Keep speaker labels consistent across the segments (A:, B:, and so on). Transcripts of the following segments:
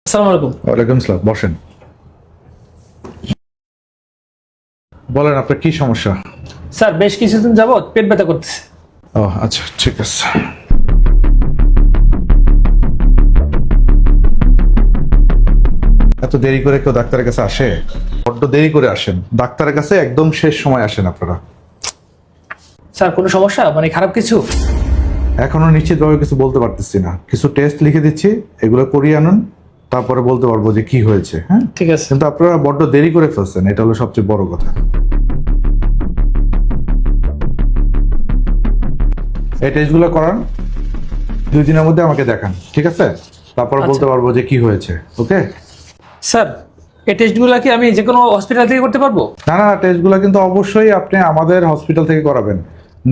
A: আসসালামু আলাইকুম।
B: ওয়ালাইকুম আসসালাম, বসেন। বলেন আপনার কি সমস্যা?
A: স্যার বেশ কিছুদিন যাবত পেট ব্যথা করতেছে।
B: ও আচ্ছা, ঠিক আছে। এত দেরি করে কেউ ডাক্তারের কাছে আসে? বড্ড দেরি করে আসেন ডাক্তারের কাছে, একদম শেষ সময় আসেন আপনারা।
A: স্যার কোনো সমস্যা মানে খারাপ কিছু?
B: এখনো নিশ্চিতভাবে কিছু বলতে পারতেছি না, কিছু টেস্ট লিখে দিচ্ছি, এগুলো করিয়ে আনুন, তারপরে বলতে পারবো যে কি হয়েছে। হ্যাঁ
A: ঠিক আছে।
B: কিন্তু আপনারা বড্ড দেরি করে ফেলছেন, এটা হলো সবচেয়ে বড় কথা। এই টেস্টগুলো করান, 2 দিনের মধ্যে আমাকে দেখান, ঠিক আছে? তারপর
A: আচ্ছা।
B: বলতে পারবো যে কি হয়েছে। ওকে?
A: স্যার এই টেস্টগুলো কি আমি যে কোনো হসপিটাল থেকে করতে পারবো?
B: না না, টেস্টগুলো কিন্তু অবশ্যই আপনি আমাদের হসপিটাল থেকে করাবেন।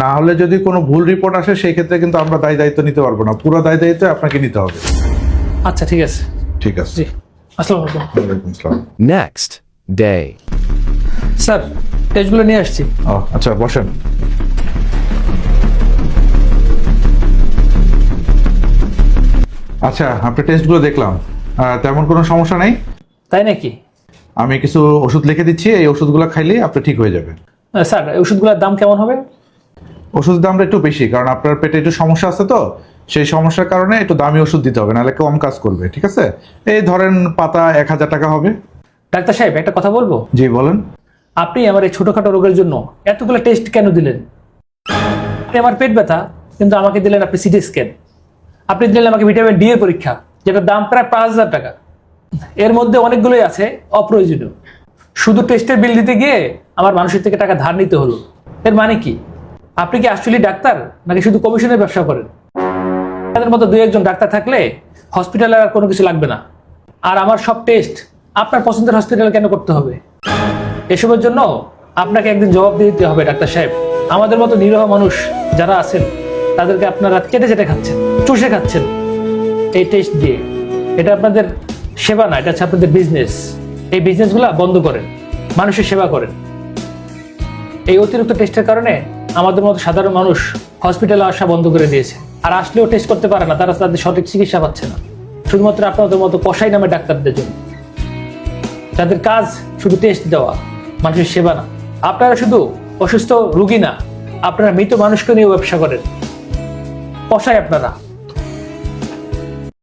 B: না হলে যদি কোনো ভুল রিপোর্ট আসে সেই ক্ষেত্রে কিন্তু আমরা দায় দায়িত্ব নিতে পারবো না, পুরো দায় দায়িত্ব আপনাকে নিতে হবে।
A: আচ্ছা ঠিক আছে।
B: ঠিক আছে।
A: জি, আসসালামু আলাইকুম।
B: ওয়ালাইকুম আসসালাম।
C: Next day.
A: স্যার টেস্টগুলো নিয়ে আসছি।
B: ও আচ্ছা, বসেন। আচ্ছা, আপনার টেস্টগুলো দেখলাম, তেমন কোনো সমস্যা নেই।
A: তাই নাকি?
B: আমি কিছু ওষুধ লিখে দিচ্ছি, এই ওষুধগুলো খাইলেই আপনি ঠিক হয়ে যাবেন।
A: স্যার এই ওষুধগুলোর দাম কেমন হবে?
B: ওষুধের দামটা একটু বেশি, কারণ আপনার পেটে একটু সমস্যা আছে, তো সেই সমস্যার কারণে একটু দামি ওষুধ দিতে হবে, নাহলে কম কাজ করবে। ঠিক আছে? এই ধরেন পাতা 1000 টাকা হবে।
A: ডাক্তার সাহেব একটা কথা বলবো?
B: জি বলেন।
A: আপনি আমার এই ছোটখাটো রোগের জন্য এতগুলো টেস্ট কেন দিলেন? আপনি আমার পেট ব্যথা, কিন্তু আমাকে দিলেন আপনি সিটি স্ক্যান। আপনি দিলেন আমাকে ভিটামিন ডি এর পরীক্ষা, যেটার দাম প্রায় 5000 টাকা। এর মধ্যে অনেকগুলোই আছে অপ্রয়োজনীয়। শুধু টেস্টের বিল দিতে গিয়ে আমার মানুষের থেকে টাকা ধার নিতে হলো। এর মানে কি? আপনি কি আসলে ডাক্তার নাকি শুধু কমিশনের ব্যবসা করেন? তাদের মতো 2-1 জন ডাক্তার থাকলে হসপিটালে আর কোনো কিছু লাগবে না। আর আমার সব টেস্ট আপনার পছন্দের হসপিটালে কেন করতে হবে? এসবের জন্য আপনাকে একদিন জবাব দিয়ে দিতে হবে ডাক্তার সাহেব। আমাদের মতো নিরীহ মানুষ যারা আছেন তাদেরকে আপনারা চেটে চেটে খাচ্ছেন, চুষে খাচ্ছেন এই টেস্ট দিয়ে। এটা আপনাদের সেবা না, এটা হচ্ছে আপনাদের বিজনেস। এই বিজনেসগুলো বন্ধ করেন, মানুষের সেবা করেন। এই অতিরিক্ত টেস্টের কারণে আমাদের মতো সাধারণ মানুষ হসপিটালে আসা বন্ধ করে দিয়েছে। আর আসলেও টেস্ট করতে পারে না, তারা তাদের সঠিক চিকিৎসা পাচ্ছে না, শুধুমাত্র আপনাদের মতো কসাই নামে ডাক্তারদের জন্য, যাদের কাজ শুধু টেস্ট দেওয়া, মানুষের সেবা না। আপনারা শুধু অসুস্থ রুগী না, আপনারা মৃত মানুষকে নিয়ে ব্যবসা করেন, কসাই আপনারা।